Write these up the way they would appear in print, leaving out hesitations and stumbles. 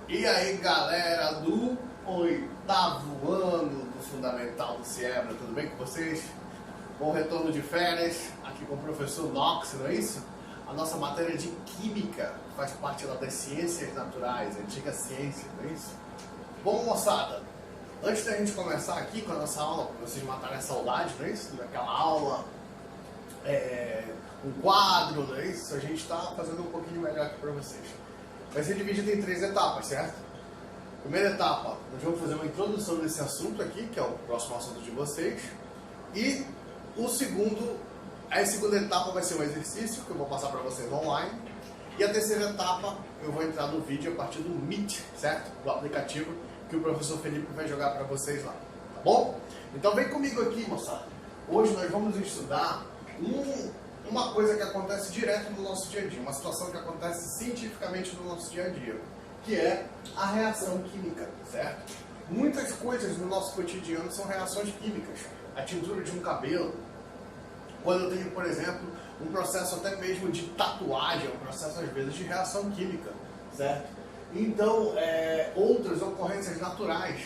E aí, galera do oitavo ano do Fundamental do Ciebra, tudo bem com vocês? Bom retorno de férias, aqui com o professor Knox, não é isso? A nossa matéria de Química faz parte lá das Ciências Naturais, a antiga ciência, não é isso? Bom, moçada, antes da gente começar aqui com a nossa aula, para vocês matarem a saudade, não é isso? Daquela aula, um quadro, não é isso? A gente está fazendo um pouquinho melhor aqui para vocês. Vai ser dividido em 3 etapas, certo? Primeira etapa, nós vamos fazer uma introdução desse assunto aqui, que é o próximo assunto de vocês. E a segunda etapa vai ser um exercício que eu vou passar para vocês online. E a terceira etapa, eu vou entrar no vídeo a partir do Meet, certo? Do aplicativo que o professor Felipe vai jogar para vocês lá, tá bom? Então vem comigo aqui, moçada. Hoje nós vamos estudar uma coisa que acontece direto no nosso dia a dia, uma situação que acontece cientificamente no nosso dia a dia, que é a reação química, certo? Muitas coisas no nosso cotidiano são reações químicas. A tintura de um cabelo, quando eu tenho, por exemplo, um processo até mesmo de tatuagem, um processo às vezes de reação química, certo? Então, outras ocorrências naturais.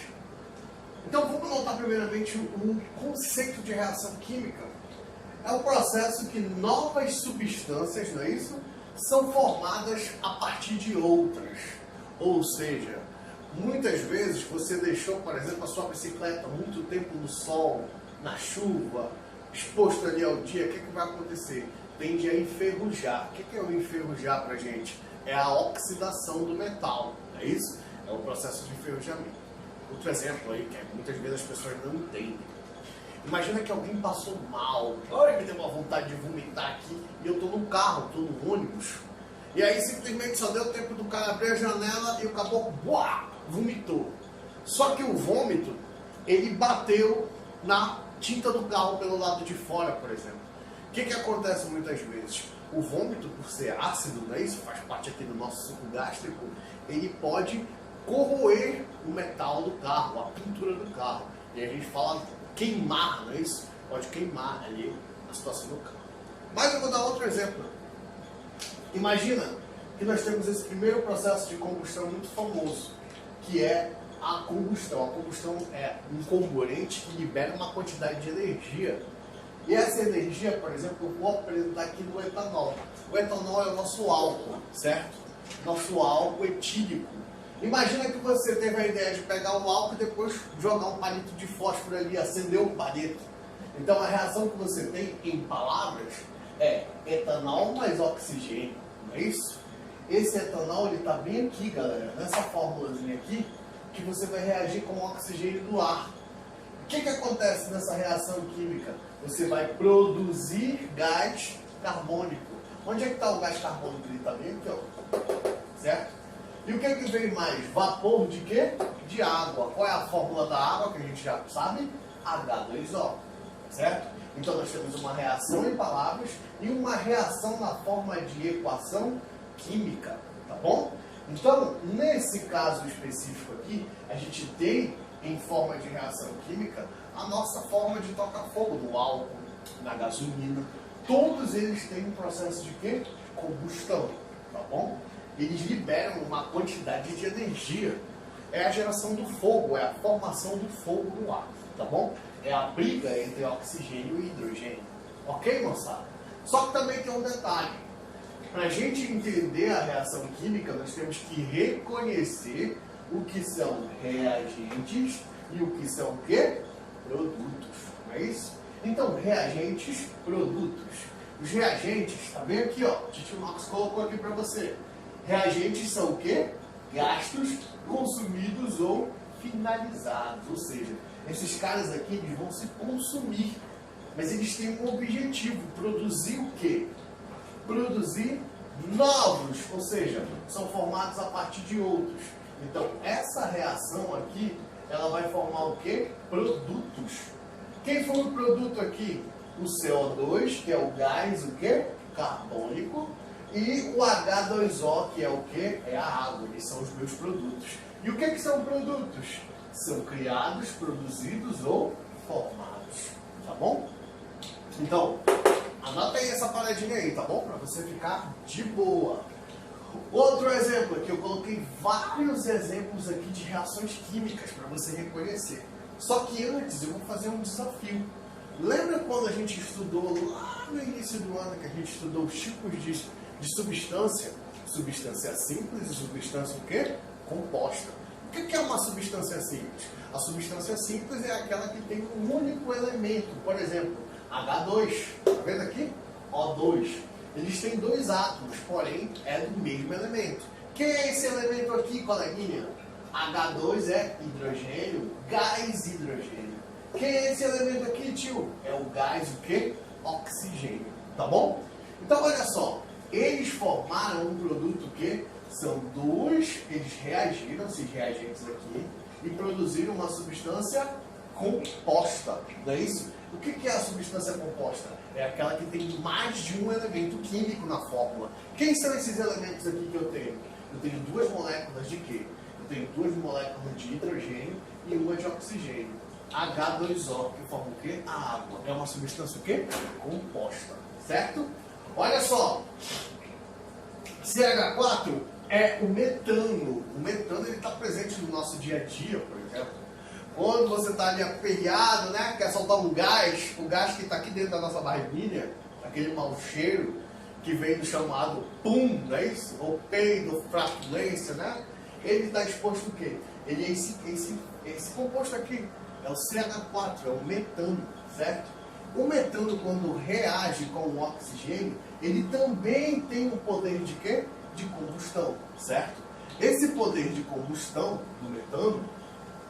Então vamos notar primeiramente um conceito de reação química. É o processo que novas substâncias, não é isso? São formadas a partir de outras. Ou seja, muitas vezes você deixou, por exemplo, a sua bicicleta muito tempo no sol, na chuva, exposto ali ao dia, o que vai acontecer? Tende a enferrujar. O que é o enferrujar pra gente? É a oxidação do metal, não é isso? É o processo de enferrujamento. Outro exemplo aí, que muitas vezes as pessoas não entendem. Imagina que alguém passou mal, olha, me deu uma vontade de vomitar aqui, e eu tô no carro, tô no ônibus, e aí simplesmente só deu tempo do cara abrir a janela e o caboclo vomitou. Só que o vômito, ele bateu na tinta do carro pelo lado de fora, por exemplo. O que acontece muitas vezes? O vômito, por ser ácido, não é isso? Faz parte aqui do nosso suco gástrico, ele pode corroer o metal do carro, a pintura do carro. E a gente fala queimar, não é isso? Pode queimar ali a situação do carro. Mas eu vou dar outro exemplo. Imagina que nós temos esse primeiro processo de combustão muito famoso, que é a combustão. A combustão é um comburente que libera uma quantidade de energia. E essa energia, por exemplo, eu vou apresentar aqui no etanol. O etanol é o nosso álcool, certo? Nosso álcool etílico. Imagina que você teve a ideia de pegar o álcool e depois jogar um palito de fósforo ali, acender o palito. Então a reação que você tem, em palavras, é etanol mais oxigênio, não é isso? Esse etanol, ele está bem aqui, galera, nessa fórmulazinha aqui, que você vai reagir com o oxigênio do ar. O que acontece nessa reação química? Você vai produzir gás carbônico. Onde é que está o gás carbônico? Ele está bem aqui, ó. Certo? E o que vem mais? Vapor de quê? De água. Qual é a fórmula da água que a gente já sabe? H2O. Certo? Então nós temos uma reação em palavras e uma reação na forma de equação química. Tá bom? Então, nesse caso específico aqui, a gente tem em forma de reação química a nossa forma de tocar fogo no álcool, na gasolina. Todos eles têm um processo de quê? Combustão. Tá bom? Eles liberam uma quantidade de energia. É a geração do fogo, é a formação do fogo no ar, tá bom? É a briga entre oxigênio e hidrogênio. Ok, moçada? Só que também tem um detalhe. Para a gente entender a reação química, nós temos que reconhecer o que são reagentes e o que são o quê? Produtos, não é isso? Então, reagentes, produtos. Os reagentes, tá bem aqui, ó. O Titio Knox colocou aqui para você. Reagentes são o quê? Gastos consumidos ou finalizados. Ou seja, esses caras aqui eles vão se consumir. Mas eles têm um objetivo. Produzir o quê? Produzir novos. Ou seja, são formados a partir de outros. Então, essa reação aqui, ela vai formar o quê? Produtos. Quem foi o produto aqui? O CO2, que é o gás, o quê? Carbônico. E o H2O, que é o que? É a água, eles são os meus produtos. E o que são produtos? São criados, produzidos ou formados. Tá bom? Então, anota aí essa paradinha aí, tá bom? Para você ficar de boa. Outro exemplo que eu coloquei coloquei vários exemplos aqui de reações químicas para você reconhecer. Só que antes eu vou fazer um desafio. Lembra quando a gente estudou lá no início do ano, que a gente estudou os tipos de substância? Substância simples e substância o quê? Composta. O que é uma substância simples? A substância simples é aquela que tem um único elemento. Por exemplo, H2. Tá vendo aqui? O2. Eles têm dois átomos, porém é do mesmo elemento. Quem é esse elemento aqui, coleguinha? H2 é hidrogênio, gás hidrogênio. Quem é esse elemento aqui, tio? É o gás o quê? Oxigênio. Tá bom? Então olha só, eles formaram um produto que são dois, eles reagiram, esses reagentes aqui, e produziram uma substância composta. Não é isso? O que é a substância composta? É aquela que tem mais de um elemento químico na fórmula. Quem são esses elementos aqui que eu tenho? Eu tenho duas moléculas de quê? Eu tenho duas moléculas de hidrogênio e uma de oxigênio. H2O, que forma o quê? A água. É uma substância o quê? Composta. Certo? Olha só. CH4 é o metano. O metano está presente no nosso dia a dia, por exemplo. Quando você está ali aperreado, né? Quer soltar um gás, o gás que está aqui dentro da nossa barriguinha, aquele mau cheiro que vem do chamado pum, não é isso? Ou peido, flatulência, né? Ele está exposto o quê? Ele é esse composto aqui, é o CH4, é o metano, certo? O metano, quando reage com o oxigênio, ele também tem um poder de quê? De combustão, certo? Esse poder de combustão do metano,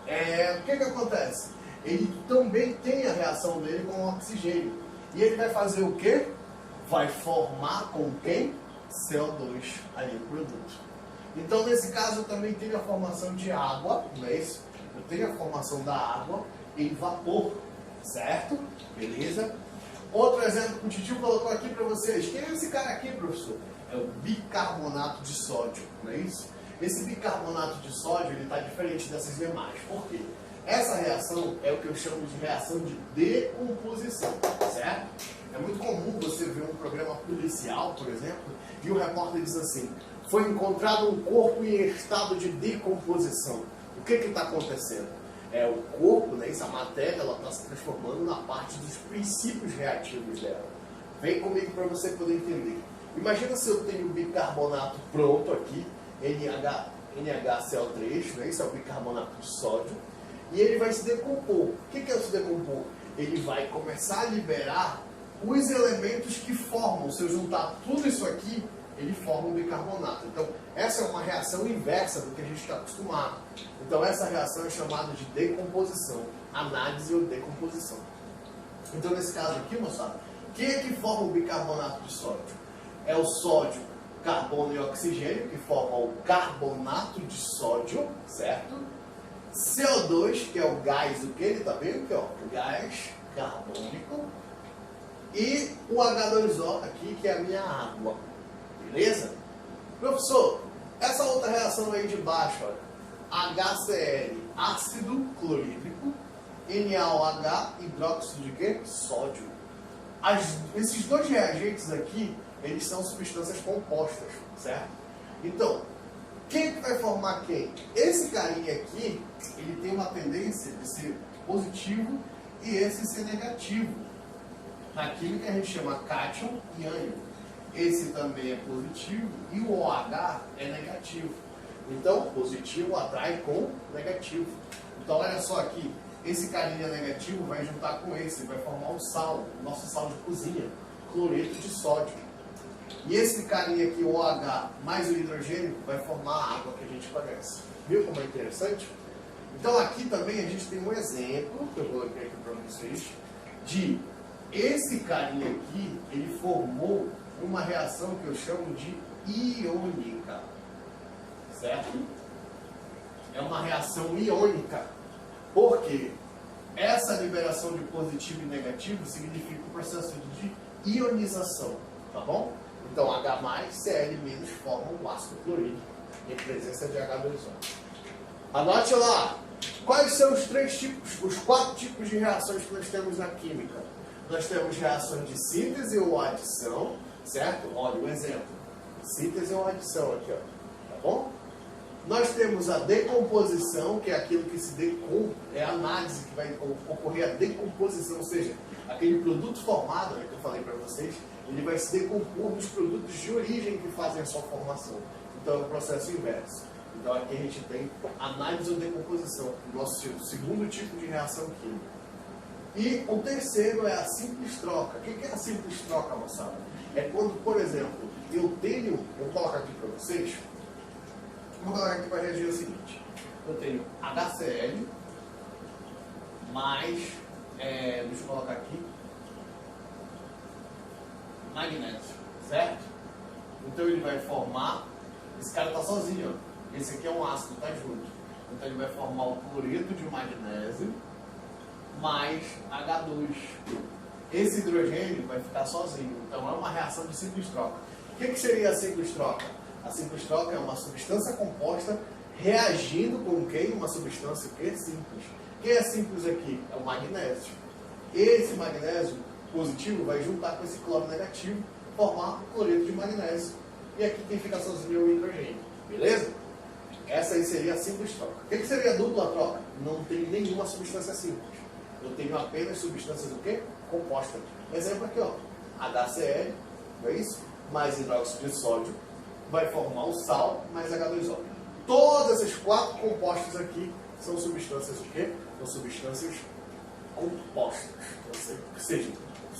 o que acontece? Ele também tem a reação dele com o oxigênio. E ele vai fazer o quê? Vai formar com quem? CO2 ali no produto. Então, nesse caso, eu também tenho a formação de água, não é isso? Eu tenho a formação da água em vapor, certo? Beleza? Outro exemplo que o Titio colocou aqui para vocês. Quem é esse cara aqui, professor? É o bicarbonato de sódio, não é isso? Esse bicarbonato de sódio, ele está diferente dessas demais. Por quê? Essa reação é o que eu chamo de reação de decomposição, certo? É muito comum você ver um programa policial, por exemplo, e o repórter diz assim: foi encontrado um corpo em estado de decomposição. O que está acontecendo? O corpo, né, essa matéria, ela está se transformando na parte dos princípios reativos dela. Vem comigo para você poder entender. Imagina se eu tenho bicarbonato pronto aqui, NaCl3, né, isso é o bicarbonato de sódio, e ele vai se decompor. O que é se decompor? Ele vai começar a liberar os elementos que formam. Se eu juntar tudo isso aqui, ele forma um bicarbonato. Então, essa é uma reação inversa do que a gente está acostumado. Então, essa reação é chamada de decomposição, análise ou decomposição. Então, nesse caso aqui, moçada, quem é que forma o bicarbonato de sódio? É o sódio, carbono e oxigênio, que formam o carbonato de sódio, certo? CO2, que é o gás, o que ele está vendo aqui, ó, o gás carbônico. E o H2O aqui, que é a minha água. Beleza? Professor, essa outra reação aí de baixo, olha, HCl, ácido clorídrico, NaOH, hidróxido de quê? Sódio. Esses dois reagentes aqui, eles são substâncias compostas, certo? Então, quem que vai formar quem? Esse carinha aqui, ele tem uma tendência de ser positivo e esse ser negativo. Na química a gente chama cátion e ânion. Esse também é positivo e o OH é negativo. Então, positivo atrai com negativo. Então, olha só aqui. Esse carinha negativo vai juntar com esse, vai formar o sal, o nosso sal de cozinha, cloreto de sódio. E esse carinha aqui, o OH, mais o hidrogênio, vai formar a água que a gente conhece. Viu como é interessante? Então, aqui também a gente tem um exemplo, que eu coloquei aqui para vocês, de esse carinha aqui, ele formou uma reação que eu chamo de iônica, certo? É uma reação iônica, porque essa liberação de positivo e negativo significa o processo de ionização, tá bom? Então H+, Cl- formam o ácido clorídrico em presença de H2O. Anote lá, quais são os quatro tipos de reações que nós temos na química? Nós temos reações de síntese ou adição, certo? Olha o exemplo. Síntese ou adição aqui, ó. Tá bom? Nós temos a decomposição, que é aquilo que se decompõe, é a análise que vai ocorrer a decomposição, ou seja, aquele produto formado, que eu falei para vocês, ele vai se decompor nos produtos de origem que fazem a sua formação. Então é o processo inverso. Então aqui a gente tem análise ou decomposição, o nosso segundo tipo de reação química. E o terceiro é a simples troca. O que é a simples troca, moçada? É quando, por exemplo, eu vou colocar aqui para vocês, vou colocar aqui para reagir o seguinte: eu tenho HCl mais, deixa eu colocar aqui, magnésio, certo? Então ele vai formar, esse cara está sozinho, ó. Esse aqui é um ácido, está junto. Então ele vai formar o cloreto de magnésio mais H2. Esse hidrogênio vai ficar sozinho. Então é uma reação de simples troca. O que seria a simples troca? A simples troca é uma substância composta reagindo com quem? Uma substância que é simples. Quem é simples aqui? É o magnésio. Esse magnésio positivo vai juntar com esse cloro negativo, formar o cloreto de magnésio. E aqui quem fica sozinho é o hidrogênio. Beleza? Essa aí seria a simples troca. O que seria a dupla troca? Não tem nenhuma substância simples. Eu tenho apenas substâncias o quê? Compostas. Exemplo aqui, ó. HCl, não é isso? Mais hidróxido de sódio vai formar o sal mais H2O. Todas essas 4 compostas aqui são substâncias o quê? São substâncias compostas. Ou seja,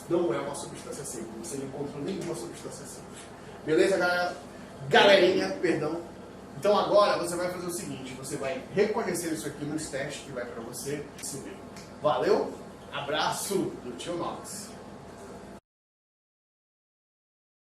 não é uma substância simples. Você não encontrou nenhuma substância simples. Beleza, galera? Galerinha, perdão. Então agora você vai fazer o seguinte, você vai reconhecer isso aqui nos testes que vai para você se ver. Valeu? Abraço do Tio Nox.